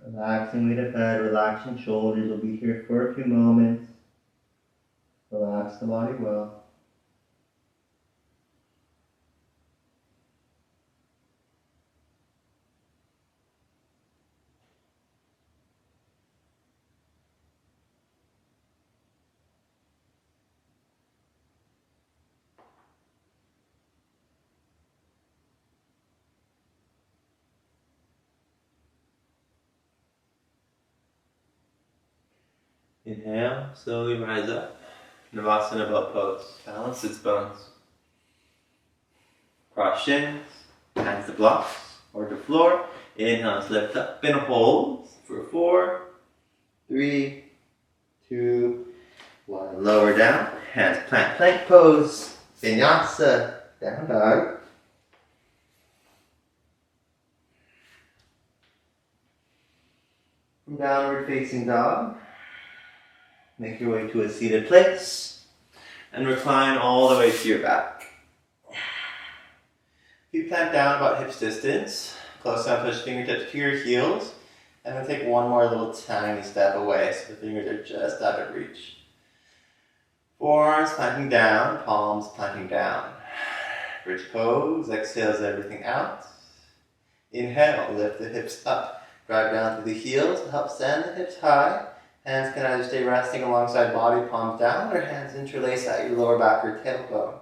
Relaxing weight of head, relaxing shoulders. We'll be here for a few moments. Relax the body well. Inhale, slowly rise up. Navasana boat pose. Balance its bones. Cross shins, hands to blocks or to floor. Inhale, lift up and hold for 4, 3, 2, 1. Lower down. Hands plant plank pose. Vinyasa. Down dog. From downward facing dog, make your way to a seated place and recline all the way to your back. Feet plant down about hips distance. Close down, push fingertips to your heels. And then take one more little tiny step away so the fingers are just out of reach. Forearms planting down, palms planting down. Bridge pose, exhales everything out. Inhale, lift the hips up. Drive down through the heels to help send the hips high. Hands can either stay resting alongside body, palms down, or hands interlace at your lower back or tailbone.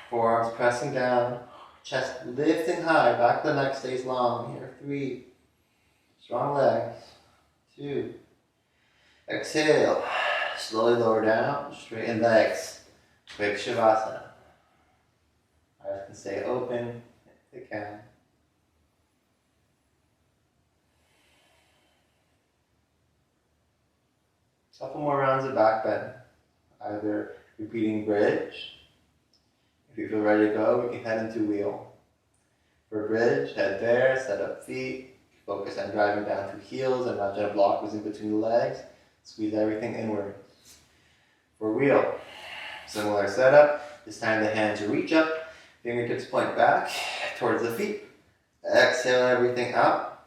Forearms pressing down, chest lifting high, back of the neck stays long. Here, 3. Strong legs. 2. Exhale. Slowly lower down, straighten legs. Quick Shavasana. Eyes can stay open if they can. Couple more rounds of back bend. Either repeating bridge. If you feel ready to go, we can head into wheel. For bridge, head there, set up feet. Focus on driving down through heels and imagine a block was in between the legs. Squeeze everything inward. For wheel, similar setup. This time the hands reach up, fingertips point back towards the feet. Exhale everything out.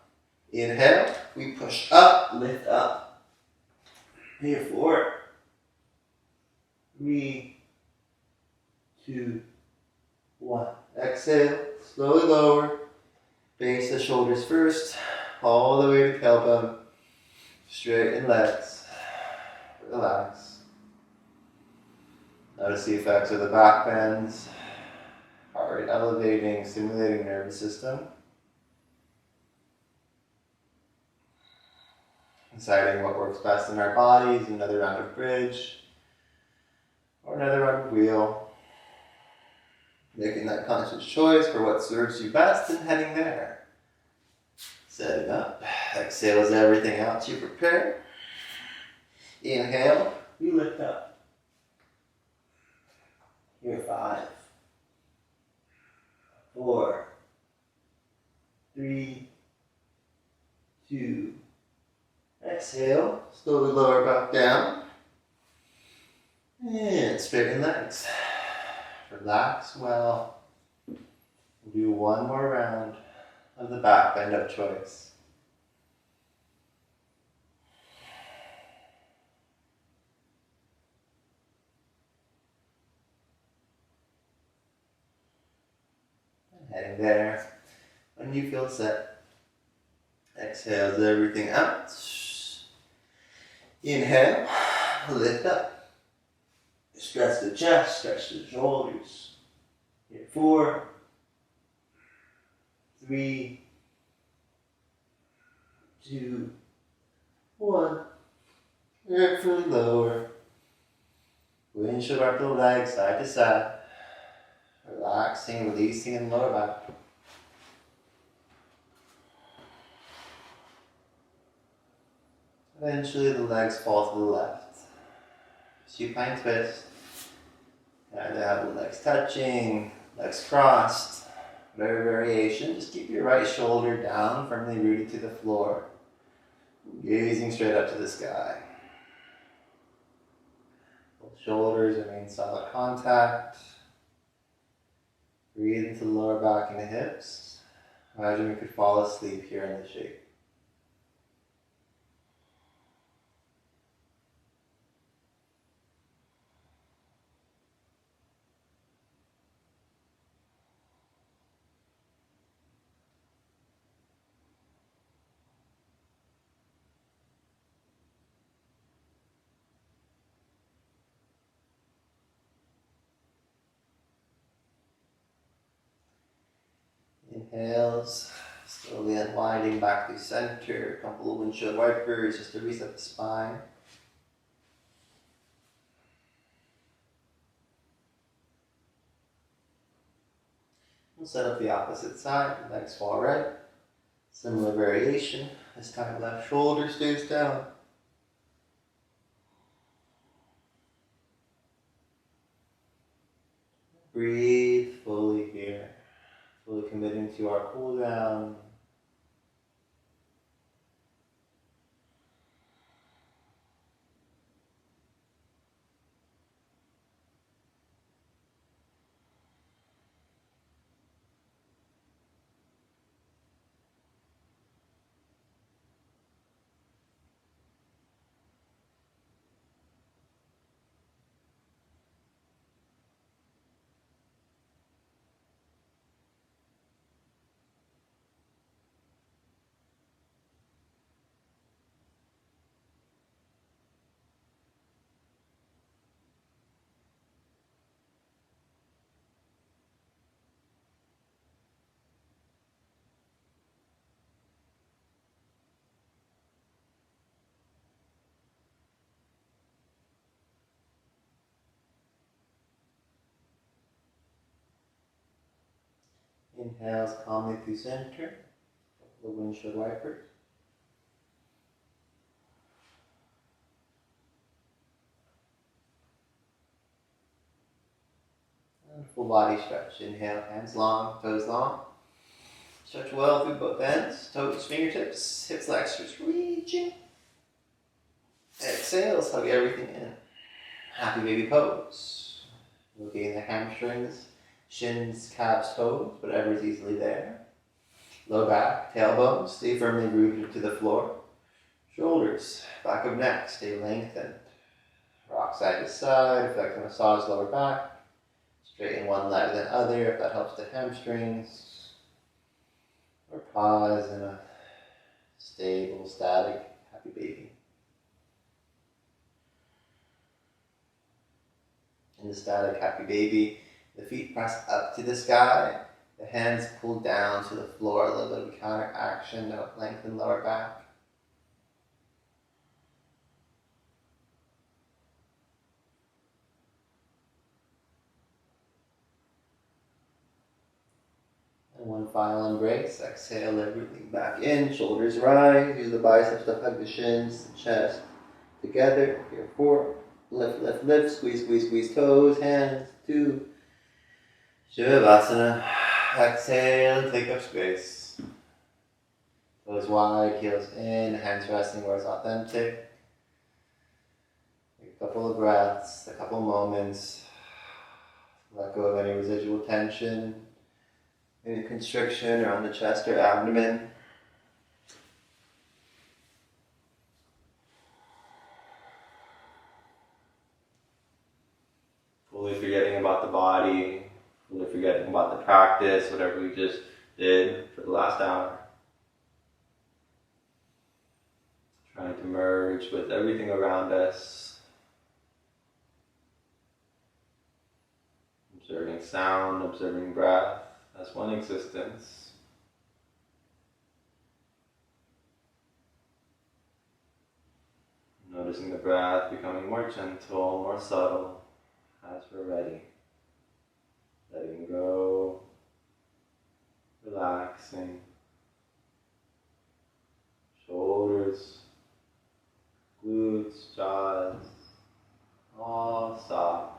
Inhale, we push up, lift up. Here, 4, 3, 2, 1. Exhale, slowly lower. Base the shoulders first, all the way to tailbone. Straighten legs. Relax. Notice the effects of the back bends. Heart Alright, elevating, stimulating nervous system. Deciding what works best in our bodies, another round of bridge, or another round of wheel. Making that conscious choice for what serves you best and heading there. Setting up. Exhale as everything else you prepare. Inhale, we lift up. Here 5, 4, 3, 2. Exhale, slowly lower back down. And straighten legs. Relax well. We'll do one more round of the back bend of choice. And heading there. When you feel set, exhale everything out. Inhale, lift up. Stretch the chest, stretch the shoulders. Here 4, 3, 2, 1. Carefully lower. Windshield up the legs side to side. Relaxing, releasing in the lower back. Eventually the legs fall to the left. Supine twist. Either have the legs touching, legs crossed, whatever variation. Just keep your right shoulder down, firmly rooted to the floor. Gazing straight up to the sky. Both shoulders remain solid contact. Breathe into the lower back and the hips. Imagine we could fall asleep here in the shape. Inhales, slowly unwinding back to center. A couple of windshield wipers just to reset the spine. We'll set up the opposite side, legs fall right. Similar variation. This time left shoulder stays down. Breathe fully here. Fully committing to our cool down. Inhales calmly through center. The windshield wipers. And full body stretch. Inhale, hands long, toes long. Stretch well through both ends, toes, fingertips, hips, legs just reaching. Exhales, hug everything in. Happy baby pose. Looking the hamstrings, shins, calves, toes, whatever's easily there. Low back, tailbone, stay firmly rooted to the floor. Shoulders, back of neck, stay lengthened. Rock side to side, if that can massage lower back. Straighten one leg then other, if that helps the hamstrings. Or pause in a stable, static, happy baby. In the static, happy baby, The feet press up to the sky. The hands pull down to the floor, a little bit of counter action to lengthen lower back. And one final embrace. Exhale everything back in. Shoulders rise. Use the biceps to hug the shins, the chest. Together. Here, 4. Lift, lift, lift. Squeeze, squeeze, squeeze toes. Hands. 2. Shavasana. Exhale. Take up space. Toes wide. Heels in. Hands resting where it's authentic. Take a couple of breaths. A couple moments. Let go of any residual tension. Any constriction around the chest or abdomen. Fully forgetting about the body, fully forgetting about the practice, whatever we just did for the last hour. Trying to merge with everything around us. Observing sound, observing breath as one existence. Noticing the breath becoming more gentle, more subtle as we're ready. Letting go, relaxing. Shoulders, glutes, jaws, all soft.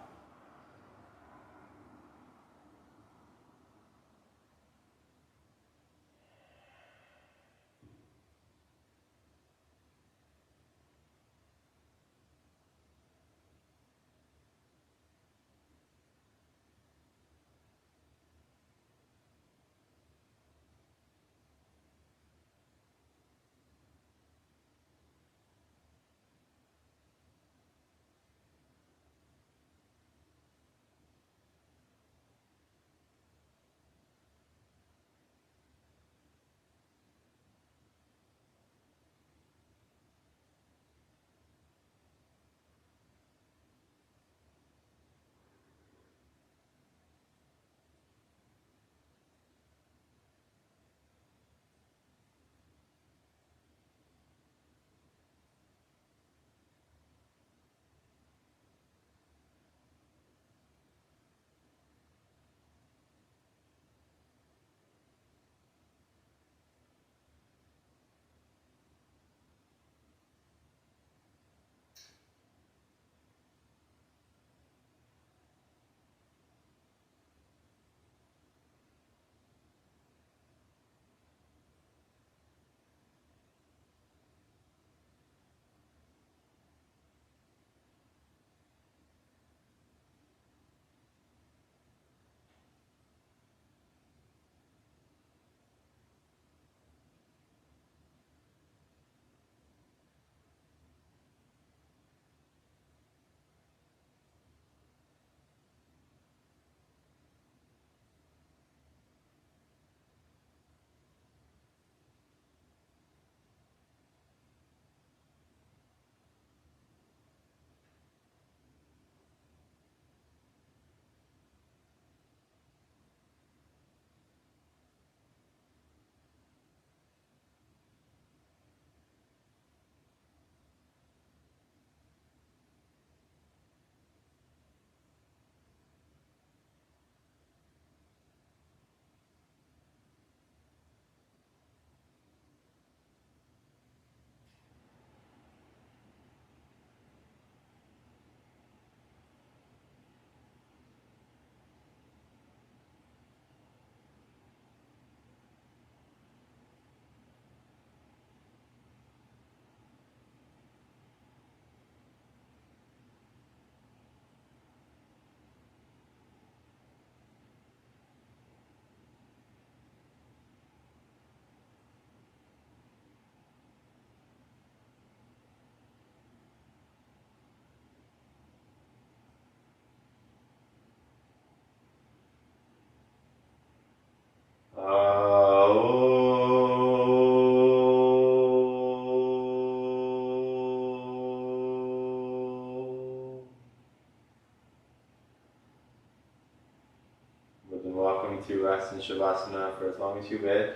to rest in Shavasana for as long as you wish.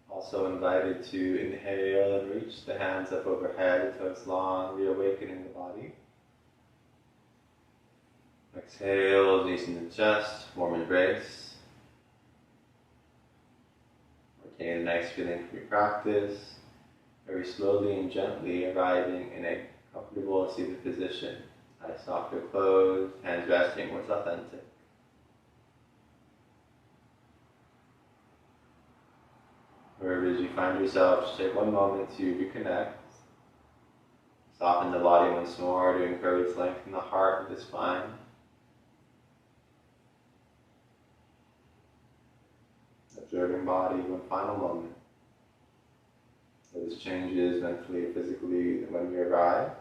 Also invited to inhale and reach the hands up overhead until it's long, reawakening the body. Exhale, knees in the chest, warm embrace. Retain a nice feeling from your practice. Very slowly and gently arriving in a comfortable seated position. Eyes soft or closed, hands resting what's authentic. Wherever it is you find yourself, just take one moment to reconnect. Soften the body once more to encourage length in the heart and the spine. Observing body one final moment. Notice changes mentally or physically when you arrive.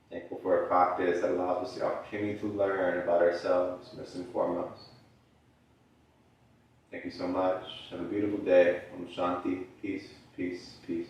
Thankful for a practice that allows us the opportunity to learn about ourselves first and foremost. Thank you so much. Have a beautiful day. Om Shanti. Peace, peace, peace.